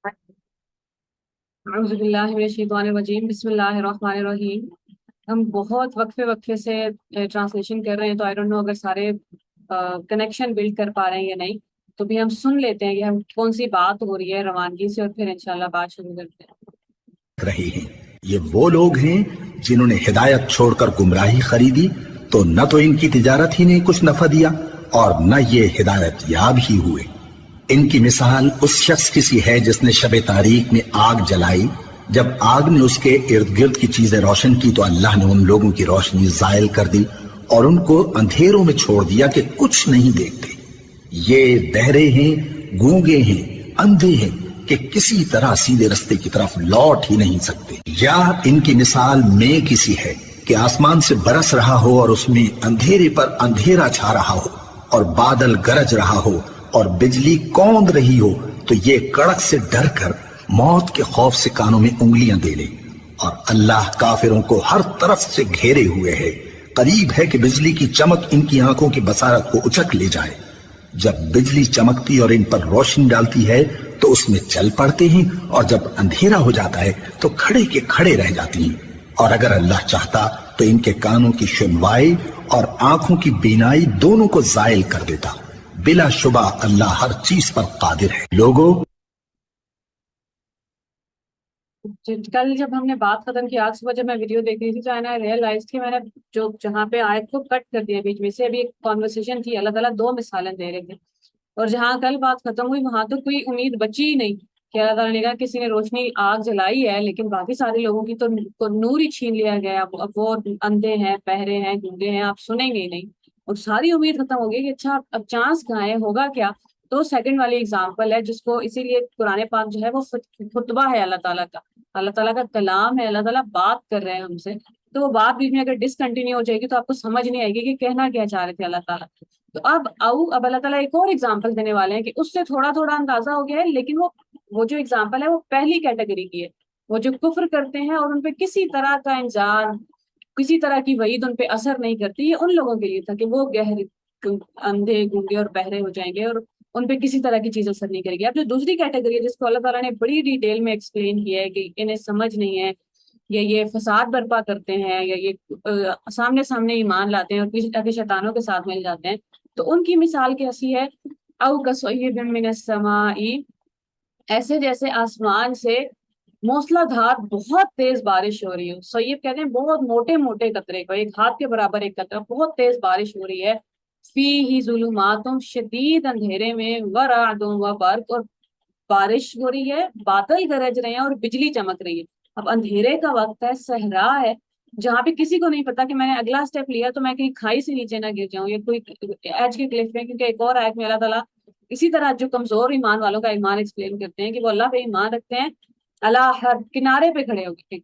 اعوذ باللہ من الشیطان الرجیم، بسم اللہ الرحمن الرحیم۔ ہم بہت وقفے سے ٹرانسلیشن کر رہے ہیں، تو آئی ڈونٹ نو اگر سارے کنیکشن بلڈ کر پا رہے ہیں یا نہیں، تو بھی ہم سن لیتے ہیں کہ ہم کون سی بات ہو رہی ہے روانگی سے، اور پھر انشاءاللہ بات شروع کرتے ہیں۔ رہے ہیں یہ وہ لوگ ہیں جنہوں نے ہدایت چھوڑ کر گمراہی خریدی، تو نہ تو ان کی تجارت ہی نے کچھ نفع دیا اور نہ یہ ہدایت یاب ہی ہوئے۔ ان کی مثال اس شخص کی سی ہے جس نے شب تاریک میں آگ جلائی، جب آگ نے اس کے ارد گرد کی چیزیں روشن کی تو اللہ نے ان لوگوں کی روشنی زائل کر دی اور ان کو اندھیروں میں چھوڑ دیا کہ کچھ نہیں دیکھتے۔ یہ بہرے ہیں، گونگے ہیں، اندھے ہیں کہ کسی طرح سیدھے رستے کی طرف لوٹ ہی نہیں سکتے۔ یا ان کی مثال میں کسی ہے کہ آسمان سے برس رہا ہو اور اس میں اندھیرے پر اندھیرا چھا رہا ہو اور بادل گرج رہا ہو اور بجلی کوند رہی ہو، تو یہ کڑک سے ڈر کر موت کے خوف سے کانوں میں انگلیاں دے لے۔ اور اللہ کافروں کو ہر طرف سے گھیرے ہوئے ہے، قریب ہے کہ بجلی کی چمک ان کی آنکھوں کی بصارت کو اچک لے جائے۔ جب بجلی چمکتی اور ان پر روشنی ڈالتی ہے تو اس میں چل پڑتے ہیں، اور جب اندھیرا ہو جاتا ہے تو کھڑے کے کھڑے رہ جاتی ہیں۔ اور اگر اللہ چاہتا تو ان کے کانوں کی سنوائی اور آنکھوں کی بینائی دونوں کو زائل کر دیتا۔ بلا شبہ اللہ ہر چیز پر قادر ہے۔ لوگوں، کل جب ہم نے بات ختم کی، آج صبح جب میں ویڈیو دیکھ رہی تھی تو میں ریئلائز کہ میں نے جہاں پہ آیت کو کٹ کر دیا بیچ میں سے، ابھی ایک کانورسیشن تھی، اللہ تعالیٰ دو مثالیں دے رہے تھے، اور جہاں کل بات ختم ہوئی وہاں تو کوئی امید بچی ہی نہیں کہ اللہ تعالیٰ نے کہا کسی نے روشنی آگ جلائی ہے، لیکن باقی سارے لوگوں کی تو نور ہی چھین لیا گیا۔ اب وہ اندھے ہیں، بہرے ہیں، گونگے ہیں، آپ سنیں گے ہی نہیں، اور ساری امید ختم ہو گئی کہ اچھا اب چانس کہاں ہے، ہوگا کیا؟ تو سیکنڈ والی اگزامپل ہے جس کو اسی لیے قرآن پاک جو ہے وہ خطبہ ہے اللہ تعالیٰ کا، اللہ تعالیٰ کا کلام ہے، اللہ تعالیٰ بات کر رہے ہیں ہم سے، تو وہ بات بیچ میں اگر ڈسکنٹینیو ہو جائے گی تو آپ کو سمجھ نہیں آئے گی کہ کہنا کیا چاہ رہے تھے اللہ تعالیٰ۔ تو اب اللہ تعالیٰ ایک اور اگزامپل دینے والے ہیں کہ اس سے تھوڑا تھوڑا اندازہ ہو گیا ہے، لیکن وہ جو اگزامپل ہے وہ پہلی کیٹیگری کی ہے، وہ جو کفر کرتے ہیں اور ان پہ کسی طرح کا انذار، کسی طرح کی وعید ان پہ اثر نہیں کرتی، یہ ان لوگوں کے لیے تھا کہ وہ اندھے گونگے اور بہرے ہو جائیں گے اور ان پہ کسی طرح کی چیز اثر نہیں کرے گی۔ اب جو دوسری کیٹیگری ہے جس کو اللہ تعالیٰ نے بڑی ڈیٹیل میں ایکسپلین کیا ہے کہ انہیں سمجھ نہیں ہے، یا یہ فساد برپا کرتے ہیں، یا یہ سامنے سامنے ایمان لاتے ہیں اور پیچھے جا کے شیطانوں کے ساتھ مل جاتے ہیں، تو ان کی مثال کیسی ہے؟ او کصیب من السماء، ایسے جیسے آسمان سے موسلا دھار بہت تیز بارش ہو رہی ہو۔ سیب کہتے ہیں بہت موٹے موٹے قطرے کو، ایک ہاتھ کے برابر ایک قطرہ، بہت تیز بارش ہو رہی ہے۔ فیہ ظلمات، شدید اندھیرے میں، ورعد و برق، اور بارش ہو رہی ہے، بادل گرج رہے ہیں اور بجلی چمک رہی ہے۔ اب اندھیرے کا وقت ہے، صحرا ہے، جہاں پہ کسی کو نہیں پتا کہ میں نے اگلا سٹیپ لیا تو میں کہیں کھائی سے نیچے نہ گر جاؤں، یا کوئی ایج کے کلف میں، کیونکہ ایک اور آیت میں اللہ تعالیٰ اسی طرح جو کمزور ایمان والوں کا ایمان ایکسپلین کرتے ہیں کہ وہ اللہ پہ ایمان رکھتے ہیں، اللہ ہر کنارے پہ کھڑے ہو گئے،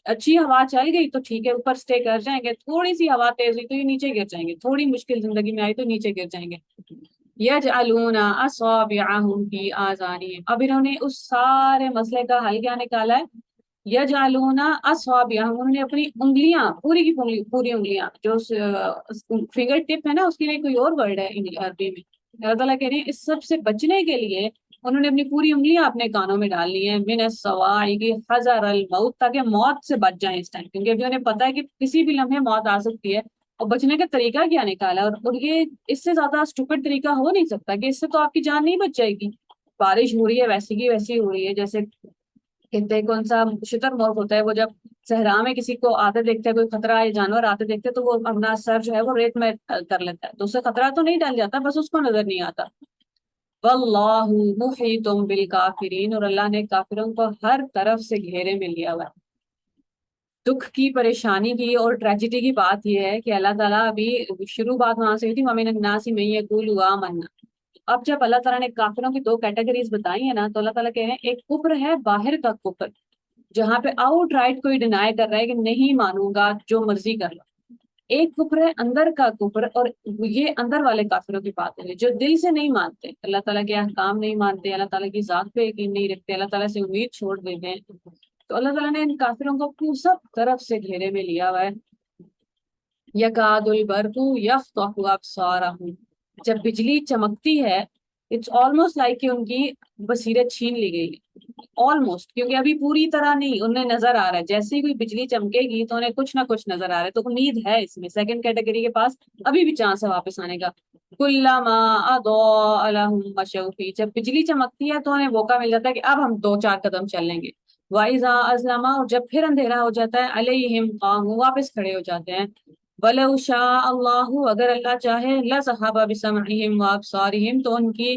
اچھی ہوا چل گئی تو ٹھیک ہے اوپر سٹے کر جائیں گے، تھوڑی سی ہوا تیز ہوئی تو یہ نیچے گر جائیں گے، تھوڑی مشکل زندگی میں آئی تو نیچے گر جائیں گے۔ یجعلون اصابعہم فی آذانہم، اب انہوں نے اس سارے مسئلے کا حل کیا نکالا ہے؟ یجعلون اصابعہم، انہوں نے اپنی انگلیاں، پوری کی پوری انگلیاں، جو فنگر ٹپ ہے نا، اس کے لیے کوئی اور ورڈ ہے عربی میں، اللہ تعالیٰ کہہ رہے ہیں اس سب سے بچنے کے لیے انہوں نے اپنی پوری انگلیاں اپنے کانوں میں ڈال لی ہیں، من الصواعق حذر الموت، تاکہ موت سے بچ جائیں اس ٹائم، کیونکہ ابھی انہیں پتا ہے کہ کسی بھی لمحے موت آ سکتی ہے، اور بچنے کا طریقہ کیا نکالا، اور یہ اس سے زیادہ اسٹوپڈ طریقہ ہو نہیں سکتا کہ اس سے تو آپ کی جان نہیں بچ جائے گی۔ بارش ہو رہی ہے ویسی کی ویسی ہو رہی ہے، جیسے کہتے ہیں کون سا شتر مرغ ہوتا ہے، وہ جب صحرا میں کسی کو آتے دیکھتے ہیں، کوئی خطرہ یا جانور آتے دیکھتے ہیں تو وہ اپنا سر جو ہے وہ ریت میں کر لیتا ہے، تو اسے خطرہ تو نہیں ڈال جاتا، بس اس کو نظر نہیں آتا۔ واللہ محیط بالکافرین، اور اللہ نے کافروں کو ہر طرف سے گھیرے میں لیا ہوا ہے۔ دکھ کی، پریشانی کی اور ٹریجڈی کی بات یہ ہے کہ اللہ تعالیٰ ابھی شروع بات وہاں سے ہوئی تھی وَمِنَ النَّاسِ مَن يَقُولُ آمَنَّا، اب جب اللہ تعالیٰ نے کافروں کی دو کیٹیگریز بتائی ہیں نا، تو اللہ تعالیٰ کہہ رہے ہیں ایک کفر ہے باہر کا کفر، جہاں پہ آؤٹ رائٹ کوئی ڈینائی کر رہا ہے کہ نہیں مانوں گا جو مرضی کر لو، ایک کفر ہے اندر کا کفر، اور یہ اندر والے کافروں کی بات ہے جو دل سے نہیں مانتے، اللہ تعالیٰ کے احکام نہیں مانتے، اللہ تعالیٰ کی ذات پہ یقین نہیں رکھتے، اللہ تعالیٰ سے امید چھوڑ دیتے ہیں، تو اللہ تعالیٰ نے ان کافروں کو سب طرف سے گھیرے میں لیا ہوا ہے۔ یکاد البرق یخطف ابصارہم، جب بجلی چمکتی ہے اٹس آلموسٹ لائک کہ ان کی بصیرت چھین لی گئی، آلموسٹ، کیونکہ ابھی پوری طرح نہیں انہیں نظر آ رہا ہے، جیسے ہی کوئی بجلی چمکے گی تو انہیں کچھ نہ کچھ نظر آ رہا ہے، تو امید ہے اس میں سیکنڈ کیٹیگری کے پاس ابھی بھی چانس ہے واپس آنے کا. کلما اضاء لهم مشوا فيه، جب بجلی چمکتی ہے تو انہیں موقع مل جاتا ہے کہ اب ہم 2-4 قدم چل لیں گے. وَإِذَا أَظْلَمَ، اور جب پھر اندھیرا ہو جاتا ہے، عَلَيْهِمْ قَامُوا، واپس کھڑے ہو جاتے ہیں. وَلَوْ شَاءَ اللَّهُ، اگر اللہ چاہے، لَذَهَبَ بِسَمْعِهِمْ وَأَبْصَارِهِمْ، تو ان کی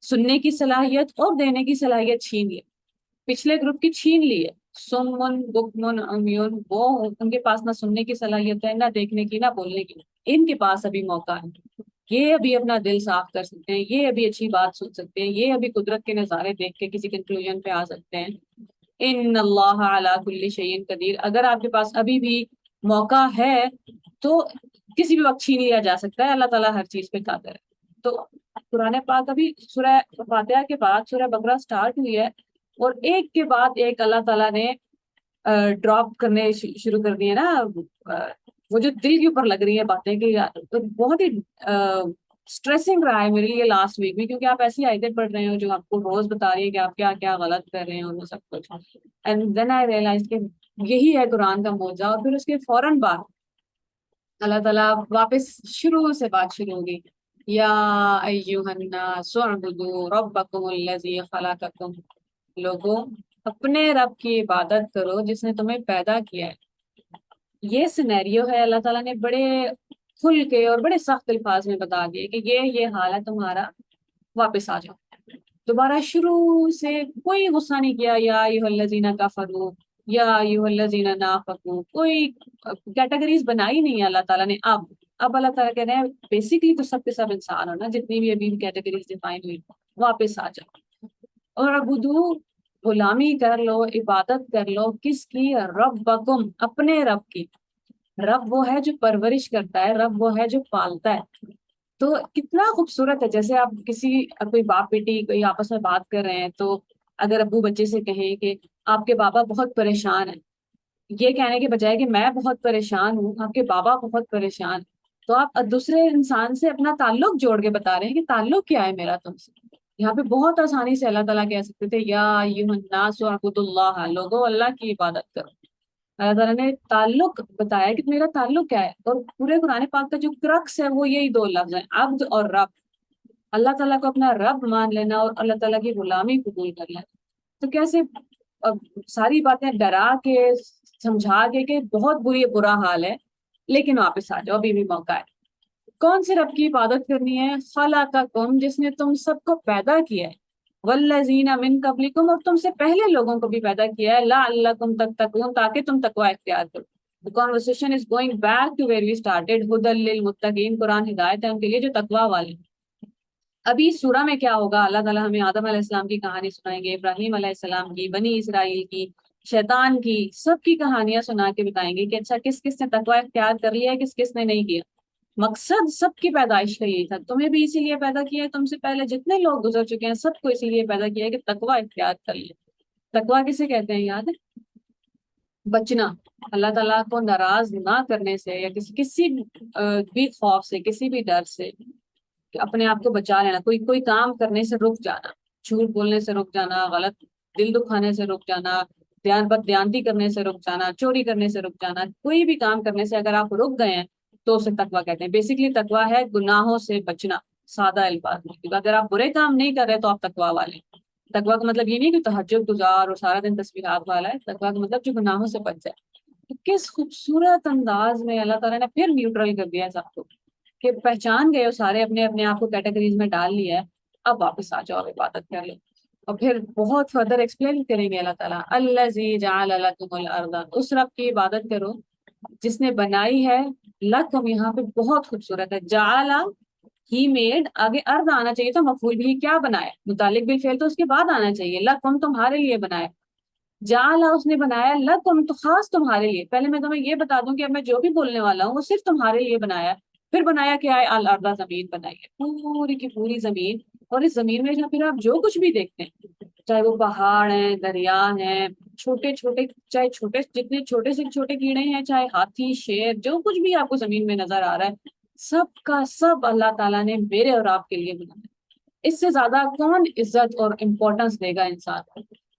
سننے کی صلاحیت اور دینے کی صلاحیت چھین لی، پچھلے گروپ کی چھین لی ہے. سمن بکمن عمیون، وہ ان کے پاس نہ سننے کی صلاحیت ہے، نہ دیکھنے کی، نہ بولنے کی. ان کے پاس ابھی موقع ہے، یہ ابھی اپنا دل صاف کر سکتے ہیں، یہ ابھی اچھی بات سن سکتے ہیں، یہ ابھی قدرت کے نظارے دیکھ کے کسی کنکلوژن پہ آ سکتے ہیں. ان اللہ علی کل شیء قدیر، اگر آپ کے پاس ابھی بھی موقع ہے تو کسی بھی وقت چھین لیا جا سکتا ہے، اللہ تعالیٰ ہر چیز پہ قادر ہے. تو قرآن پاک ابھی سورہ فاتحہ کے بعد سورہ بقرہ سٹارٹ ہوئی ہے، اور ایک کے بعد ایک اللہ تعالیٰ نے ڈراپ کرنے شروع کر دیے نا. وہ جو دل کے اوپر لگ رہی ہیں باتیں کہ تو بہت ہی اسٹریسنگ رہا ہے میرے لیے لاسٹ ویک میں، کیونکہ آپ ایسی آیتیں پڑھ رہے ہو جو آپ کو روز بتا رہی ہے کہ آپ کیا کیا غلط کر رہے ہیں، وہ سب کچھ. اینڈ دین آئی ریئلائز کہ یہی ہے قرآن کا معجزہ. اور پھر اس کے فوراً بعد اللہ تعالیٰ واپس شروع سے بات شروع ہوگی. یا ایھا الناس اعبدوا ربکم الذی خلقکم، لوگوں اپنے رب کی عبادت کرو جس نے تمہیں پیدا کیا ہے. یہ سینیریو ہے، اللہ تعالیٰ نے بڑے کھل کے اور بڑے سخت الفاظ میں بتا دیے کہ یہ حال ہے تمہارا، واپس آ جاؤ. دوبارہ شروع سے کوئی غصہ نہیں کیا، یا ایھا الذین کفروا یا ایھا الذین نافقوا، کوئی کیٹیگریز بنائی نہیں ہے اللہ تعالیٰ نے. اب اللہ تعالیٰ کہہ رہے ہیں بیسیکلی تو سب کے سب انسان ہو نا، جتنی بھی ابھی کیٹیگریز ڈیفائن ہوئی، واپس آ جاؤ اور عبدو، غلامی کر لو، عبادت کر لو. کس کی؟ ربکم، اپنے رب کی. رب وہ ہے جو پرورش کرتا ہے، رب وہ ہے جو پالتا ہے. تو کتنا خوبصورت ہے، جیسے آپ کوئی باپ بیٹی کوئی آپس میں بات کر رہے ہیں، تو اگر ابو بچے سے کہیں کہ آپ کے بابا بہت پریشان ہیں، یہ کہنے کے بجائے کہ میں بہت پریشان ہوں، آپ کے بابا بہت پریشان، تو آپ دوسرے انسان سے اپنا تعلق جوڑ کے بتا رہے ہیں کہ تعلق کیا ہے میرا تم سے. یہاں پہ بہت آسانی سے اللہ تعالیٰ کہہ سکتے تھے یا ایھا الناس اعبدوا اللہ، لوگوں اللہ کی عبادت کرو. اللہ تعالیٰ نے تعلق بتایا کہ میرا تعلق کیا ہے، اور پورے قرآن پاک کا جو کرکس ہے وہ یہی 2 لفظ ہیں، عبد اور رب. اللہ تعالیٰ کو اپنا رب مان لینا اور اللہ تعالیٰ کی غلامی قبول کر لینا. تو کیسے اب ساری باتیں ڈرا کے سمجھا کے کہ بہت برا حال ہے، لیکن واپس آ جاؤ، ابھی بھی موقع ہے. کون سے رب کی عبادت کرنی ہے؟ خلقکم، جس نے تم سب کو پیدا کیا ہے، والذین من قبلکم، اور تم سے پہلے لوگوں کو بھی پیدا کیا ہے، لعلکم تتقون، تاکہ تم تقوی اختیار کرو. The conversation is going back to where we started. ہدی للمتقین، قرآن ہدایت ہے ان کے لیے جو تقوی والے. ابھی سورہ میں کیا ہوگا؟ اللہ تعالیٰ ہمیں آدم علیہ السلام کی کہانی سنائیں گے، ابراہیم علیہ السلام کی، بنی اسرائیل کی، شیطان کی، سب کی کہانیاں سنا کے بتائیں گے کہ اچھا کس کس نے تقوی اختیار کر لیا ہے، کس کس نے نہیں کیا. مقصد سب کی پیدائش کا یہی تھا، تمہیں بھی اسی لیے پیدا کیا ہے، تم سے پہلے جتنے لوگ گزر چکے ہیں سب کو اسی لیے پیدا کیا ہے کہ تقوی اختیار کر لیا. تقوی کسے کہتے ہیں یاد ہے؟ بچنا، اللہ تعالیٰ کو ناراض نہ کرنے سے، یا کسی بھی خوف سے، کسی بھی ڈر سے، کہ اپنے آپ کو بچا لینا. کوئی کام کرنے سے رک جانا، جھوٹ بولنے سے رک جانا، غلط دل دکھانے سے رک جانا، بددیانتی کرنے سے رک جانا، چوری کرنے سے رک جانا. کوئی بھی کام کرنے سے اگر آپ رک گئے ہیں تو اسے تقویٰ کہتے ہیں. بیسکلی تقویٰ ہے گناہوں سے بچنا، سادہ الفاظ میں. کیونکہ اگر آپ برے کام نہیں کر رہے تو آپ تقویٰ والے. تقویٰ کا مطلب یہ نہیں کہ تہجد گزار اور سارا دن تسبیحات والا ہے. تقویٰ کا مطلب جو گناہوں سے بچ جائے. تو کس خوبصورت انداز میں اللہ تعالیٰ نے پھر نیوٹرل کر دیا سب کو، کہ پہچان گئے ہو سارے، اپنے آپ کو کیٹیگریز میں ڈال لیا ہے، اب واپس آ جاؤ، عبادت کر لو. اور پھر بہت فردر ایکسپلین کریں گے اللہ تعالیٰ، الذی جعل لکم الارض، اس رب کی عبادت کرو جس نے بنائی ہے، لکم یہاں پہ بہت خوبصورت ہے، جعل ہی میڈ، آگے ارض آنا چاہیے تو مفعول بھی کیا بنایا، متعلق بالفعل تو اس کے بعد آنا چاہیے. لکم تمہارے لیے بنایا، جعل اس نے بنایا، لکم تو خاص تمہارے لیے. پہلے میں تمہیں یہ بتا دوں کہ اب میں جو بھی بولنے والا ہوں وہ صرف تمہارے لیے بنایا. پھر بنایا کیا ہے؟ الارض، زمین بنائی ہے، پوری کی پوری زمین. اور اس زمین میں پھر آپ جو کچھ بھی دیکھتے ہیں، چاہے وہ پہاڑ ہیں، دریا ہیں، چھوٹے چھوٹے، چاہے جتنے چھوٹے سے چھوٹے کیڑے ہیں، چاہے ہاتھی، شیر، جو کچھ بھی آپ کو زمین میں نظر آ رہا ہے، سب کا سب اللہ تعالیٰ نے میرے اور آپ کے لیے بنایا. اس سے زیادہ کون عزت اور امپورٹنس دے گا انسان کو؟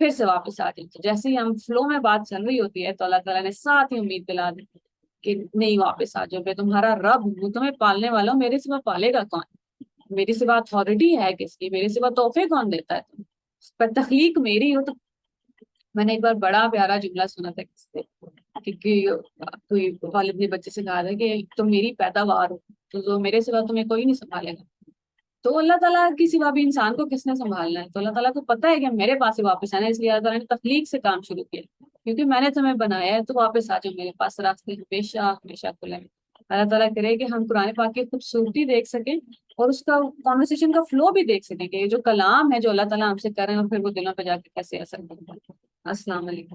پھر سے واپس آ جائیں۔ تو جیسے ہی ہم فلو میں بات چل رہی ہوتی ہے تو اللہ تعالیٰ نے ساتھ ہی امید دلا دی کہ نہیں واپس آ جاؤ، میں تمہارا رب ہوں، تمہیں پالنے والا ہوں، میرے سوا پالے گا کون؟ میری سوا اتھارٹی ہے کس کی؟ میرے سوا تحفے کون دیتا ہے؟ تم پر تخلیق میری ہو۔ تو میں نے ایک بار بڑا پیارا جملہ سنا تھا کسی سے کہ کوئی والد نے بچے سے کہا تھا کہ تم میری پیداوار ہو، تو میرے سوا تمہیں کوئی نہیں سنبھالے گا۔ تو اللہ تعالیٰ کی سوا بھی انسان کو کس نے سنبھالنا ہے؟ تو اللہ تعالیٰ کو پتہ ہے کہ میرے پاس ہی واپس آنا ہے، اس لیے اللہ تعالیٰ نے تخلیق سے کام شروع کیا، کیونکہ میں نے تمہیں بنایا ہے، تو واپس آ جاؤ میرے پاس، راستے ہمیشہ ہمیشہ کھلے ہیں۔ اللہ تعالیٰ کرے کہ ہم قرآن پاک کی خوبصورتی دیکھ سکیں اور اس کا کانورسیشن کا فلو بھی دیکھ سکیں کہ یہ جو کلام ہے جو اللہ تعالیٰ ہم سے کر رہے ہیں اور پھر وہ دلوں پہ جا کے کیسے اثر کرتا ہے۔ السلام علیکم۔